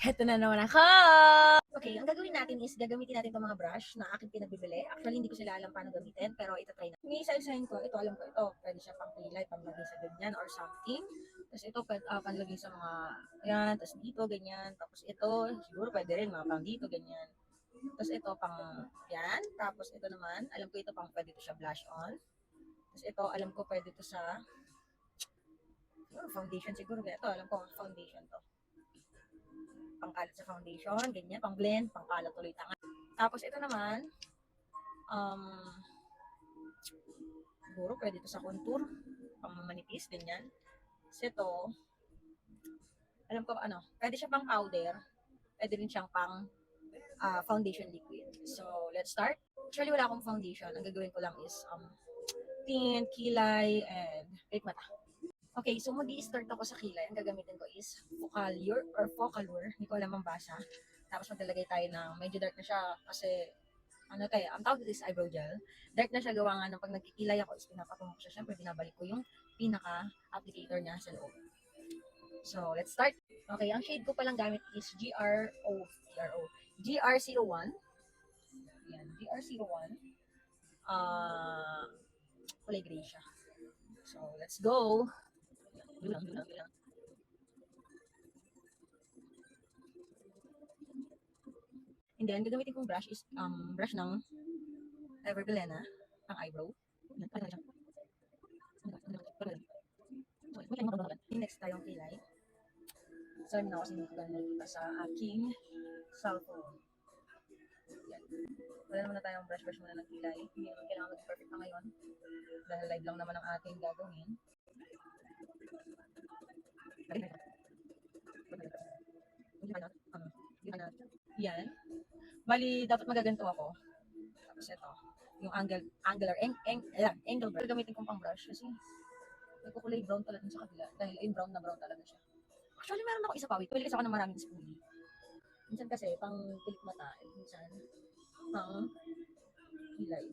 Heto na naman ako! Okay, ang gagawin natin is gagamitin natin itong mga brush na aking pinagbibili. Actually, hindi ko sila alam paano gamitin, pero itatry na. May isa-isahin ko, ito alam ko ito. Pwede siya pang kilay, panglagay sa ganyan or something. Tapos ito, panlagay sa mga, yan, tapos dito, ganyan. Tapos ito, siguro pwede rin, mga pang dito, ganyan. Tapos ito, pang, yan. Tapos ito naman, alam ko ito pang pwede ito siya blush on. Tapos ito, alam ko pwede ito sa, foundation siguro. Ito, alam ko, foundation to. Pangkalat sa foundation, ganyan, pang blend, pangkalat tuloy tanga. Tapos ito naman, um, siguro pwede ito sa contour, pang manipis, ganyan. Tapos ito, alam ko ano, pwede siya pang powder, pwede rin siyang pang foundation liquid. So, let's start. Actually, wala akong foundation. Ang gagawin ko lang is tint, kilay, and fake mata. Okay, so mag-i-start ako sa kilay. Ang gagamitin ko is Focalure or Focalure. Hindi ko alam ang basa. Tapos maglalagay tayo ng medyo dark na siya kasi ano tayo, ang tawag dito is eyebrow gel. Dark na siya gawa nga ng pag nagkikilay ako is pinapatungo ko siya. Siyempre, binabalik ko yung pinaka-applicator niya sa loob. So, let's start. Okay, ang shade ko palang gamit is GR01. Yan, GR01. Kulay gray siya. So, let's go. Bilang. And then, gagamitin kong brush is brush ng Everbelena, pang eyebrow. Next tayong kilay. Sorry na ako kasi hindi ko nakikita sa aking cellphone. Yan. Wala naman na tayong brush muna ng kilay. Hindi naman kailangan mag-perfect na ngayon. Dahil live lang naman ang ating gagawin. Yan. Bali, dapat magaganto ako. Tapos ito, yung angle brush. Gagamitin kong pang brush kasi nagkukulay brown talaga sa kabila. Dahil ay brown na brown talaga siya. Actually, meron ako isa pa. Pwede kasi ako ng maraming spoolie. Minsan kasi, pang pilik mata. Minsan, pang kilay.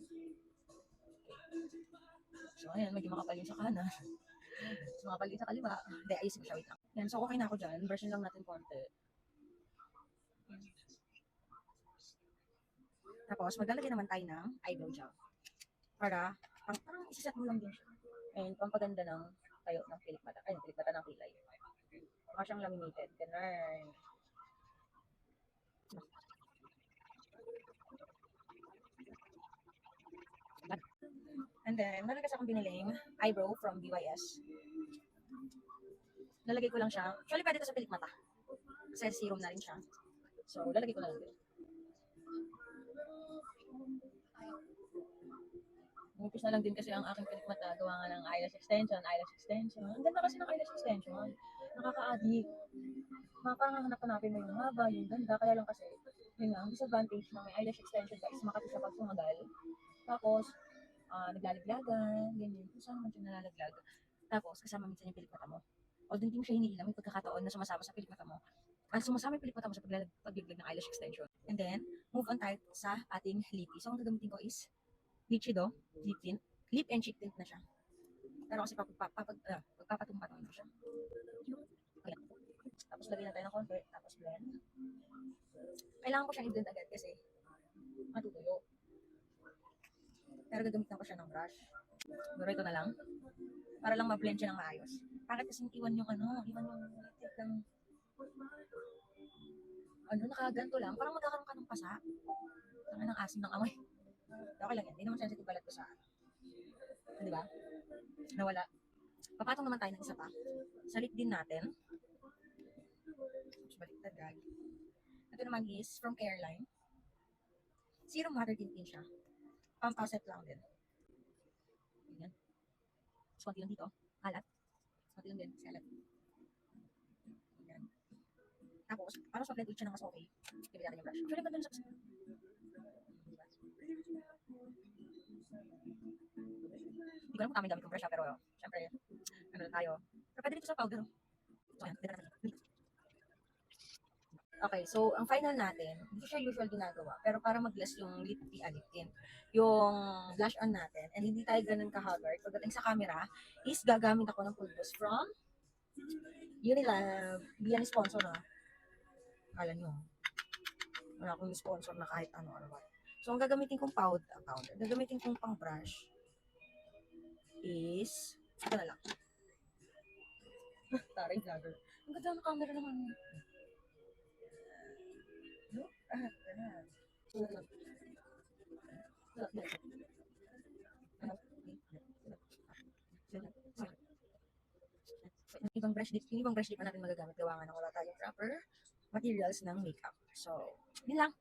So, ayan, medyo makapal yung sa kanan. So, makapal yung sa kaliwa. Hindi, ayusin ko siya. Wait lang. Yan, so okay na ako dyan. Version lang natin konti. Tapos, maglalagay naman tayo ng eyebrow gel. Para, parang isiset mo lang din siya. And, pampaganda ng tayo ng pilik mata. Ay, pilik mata ng kilay. Mukha siyang laminated. Ganun. And then, meron kasi akong biniling eyebrow from BYS. Lalagay ko lang siya. Actually, pwede ito sa pilik mata. Kasi serum na rin siya. So, lalagay ko na lang din. Umpis na lang din kasi ang aking pilik mata. Gawa nga ng eyelash extension. Ang ganda kasi ng eyelash extension. Nakaka-addict. Makahanap-hanapin mo yung haba, yung ganda. Kaya lang kasi, yun nga, ang disadvantage ng may eyelash extension guys, makati siya pag sumagal. Tapos, naglalaglagan, ganyan. Kung saan naman siya nalalaglag. Tapos, kasama minsan yung pilik mata mo. Although hindi mo siya hinihilang, may pagkakataon na sumasama sa pilik mata mo. Sumasama yung pilik mata mo sa paglaglag ng eyelash extension. And then, move on tayo sa ating lippy. So, ang gagamitin ko is Nichido, lip tint. Lip and cheek tint na siya. Pero kasi pagpapatumpatong ko siya. Ayan. Tapos, lagyan na tayo ng konti. Tapos, blend. Kailangan ko siyang i-blend agad kasi matutuyo. Pero gagamitan ko siya ng brush. Pero ito na lang. Para lang ma-blend siya ng maayos. Bakit kasi iwan yung tip ng nakaganto lang. Parang magkakaroon ka ng pasa. Tanga ng asim ng amoy. Okay lang yan. Hindi naman sensitive balat ko sa di ba? Nawala. Papatong naman tayo ng isa pa. Sa lip din natin. Baliktad gag. Ito naman is from Careline. Serum water tint din siya. Pampaset lang din. Ganyan. So, konti lang dito. Alat. Konti lang din. Alat. Ganyan. Tapos, para sa blend siya ng mas okay. Ibig natin yung brush. Actually, ganda sa hindi ko alam kung tama yung gamit kong brush pero syempre, ano na tayo. Pero pwede dito sa powder. So, ayan. Dito natin. Okay, so ang final natin, hindi siya usual ginagawa, pero para mag-less yung lip tint, yung blush on natin, and hindi tayo ganun ka-haggard, pagdating sa camera, is gagamit ako ng pulbos from Unilab. Hindi yan sponsor na. Kala nyo, wala akong sponsor na kahit ano ba. So, ang gagamitin kong powder, gagamitin kong pang brush is, ito na lang. Taray vlogger. Ang ganda ng camera naman. No? Ganun. Yung ibang brush di pa natin magagamit gawa nga ng wala tayong proper materials ng makeup. So, yun lang.